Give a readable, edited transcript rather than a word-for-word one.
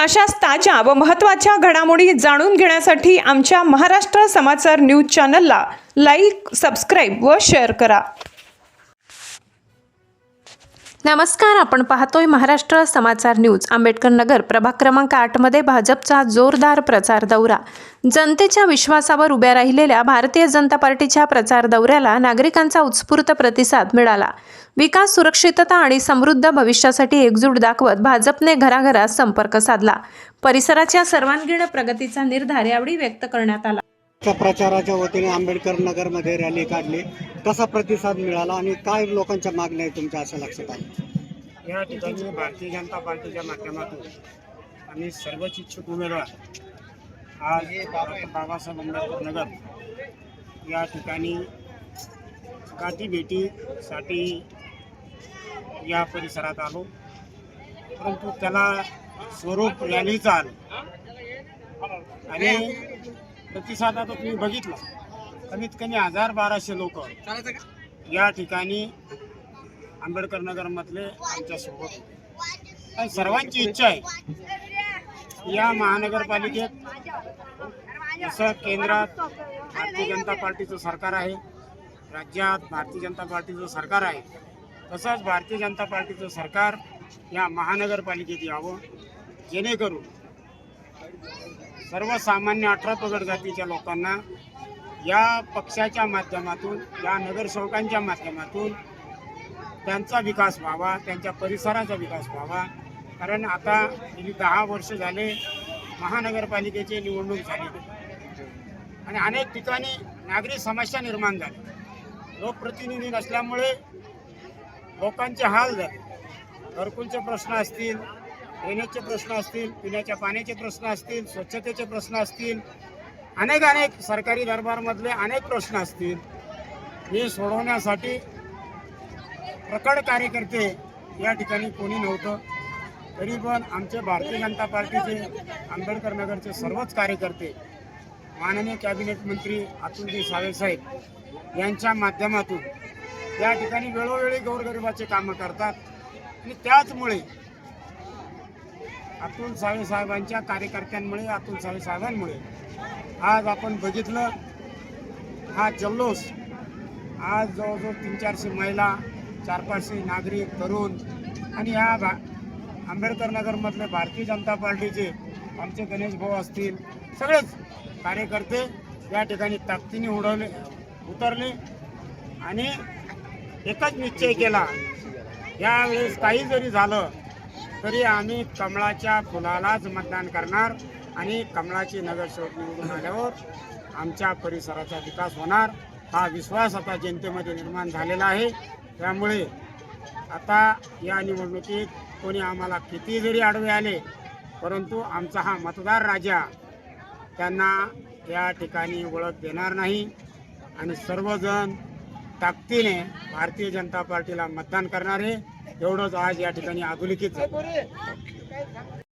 अशाच ताज्या व महत्त्वाच्या घडामोडी जाणून घेण्यासाठी आमच्या महाराष्ट्र समाचार न्यूज चॅनलला लाईक, सबस्क्राईब व शेअर करा. नमस्कार, आपण पाहतोय महाराष्ट्र समाचार न्यूज. आंबेडकर नगर प्रभाग क्रमांक 8 मध्ये भाजपचा जोरदार प्रचार दौरा. जनतेच्या विश्वासावर उभ्या राहिलेल्या भारतीय जनता पार्टीच्या प्रचार दौऱ्याला नागरिकांचा उत्स्फूर्त प्रतिसाद मिळाला. विकास, सुरक्षितता आणि समृद्ध भविष्यासाठी एकजूट दाखवत भाजपने घराघरात संपर्क साधला. परिसराच्या सर्वांगीण प्रगतीचा निर्धार यावेळी व्यक्त करण्यात आला. प्रचाराच्या वतीने आंबेडकर नगरमध्ये रॅली काढली. कसा प्रतिसाद मिळाला आणि काय लोकांच्या मागण्या आहेत तुमच्या असं लक्षात आलं? या ठिकाणी भारतीय जनता पार्टीच्या माध्यमातून आम्ही सर्वच इच्छुक उमेदवार आज डॉक्टर बाबासाहेब आंबेडकर नगर या ठिकाणी गाठीभेटीसाठी या परिसरात आलो, परंतु त्याला स्वरूप रॅलीचं आलं आणि प्रतिसाद आता तुम्ही बघितलं, कमीत कमी 1000-1200 लोक या ठिकाणी आंबेडकर नगरमधले आमच्यासोबत होते. आणि सर्वांची इच्छा आहे या महानगरपालिकेत जसं केंद्रात भारतीय जनता पार्टीचं सरकार आहे, राज्यात भारतीय जनता पार्टीचं सरकार आहे, तसंच भारतीय जनता पार्टीचं सरकार या महानगरपालिकेत यावं, जेणेकरून सर्वसामान्य 18 पगड जातीच्या लोकांना या पक्षाच्या माध्यमातून, या नगरसेवकांच्या माध्यमातून त्यांचा विकास व्हावा, त्यांच्या परिसराचा विकास व्हावा. कारण आता गेली 10 वर्ष झाले महानगरपालिकेची निवडणूक झाली आणि अनेक ठिकाणी नागरी समस्या निर्माण झाल्या. लोकप्रतिनिधी नसल्यामुळे लोकांचे हाल झाले. घरकुलचे प्रश्न असतील, ड्रेनेजचे प्रश्न असतील, पिण्याच्या पाण्याचे प्रश्न असतील, स्वच्छतेचे प्रश्न असतील, अनेक सरकारी दरबारमधले अनेक प्रश्न असतील. हे सोडवण्यासाठी प्रकट कार्यकर्ते या ठिकाणी कोणी नव्हतं. तरी पण आमचे भारतीय जनता पार्टीचे आंबेडकर नगरचे सर्वच कार्यकर्ते माननीय कॅबिनेट मंत्री अतुलजी सावे साहेब यांच्या माध्यमातून या ठिकाणी वेळोवेळी गोरगरिबाचे कामं करतात आणि त्याचमुळे अतुल सावे साहेबांच्या कार्यकर्त्यांमुळे, अतुल सावे साहेबांमुळे आज आपण बघितलं हा जल्लोष. आज जवळजवळ 300-400 महिला, 400-500 नागरिक, तरुण आणि या आंबेडकर नगरमधले भारतीय जनता पार्टीचे आमचे गणेश भाऊ असतील, सगळेच कार्यकर्ते या ठिकाणी ताकदीने उतरले आणि एकच निश्चय केला, यावेळेस काही जरी झालं तरी आम्ही कमळाच्या फुलालाच मतदान करणार आणि कमळाची नगरसेवक निवडून आल्यावर आमच्या परिसराचा विकास होणार. हा विश्वास आता जनतेमध्ये निर्माण झालेला आहे. त्यामुळे आता या निवडणुकीत कोणी आम्हाला किती जरी आडवे आले, परंतु आमचा हा मतदार राजा त्यांना या ठिकाणी ओळख देणार नाही आणि सर्वजण ताकदीने भारतीय जनता पार्टीला मतदान करणारे एवढंच आज या ठिकाणी अधोरेखित झालं.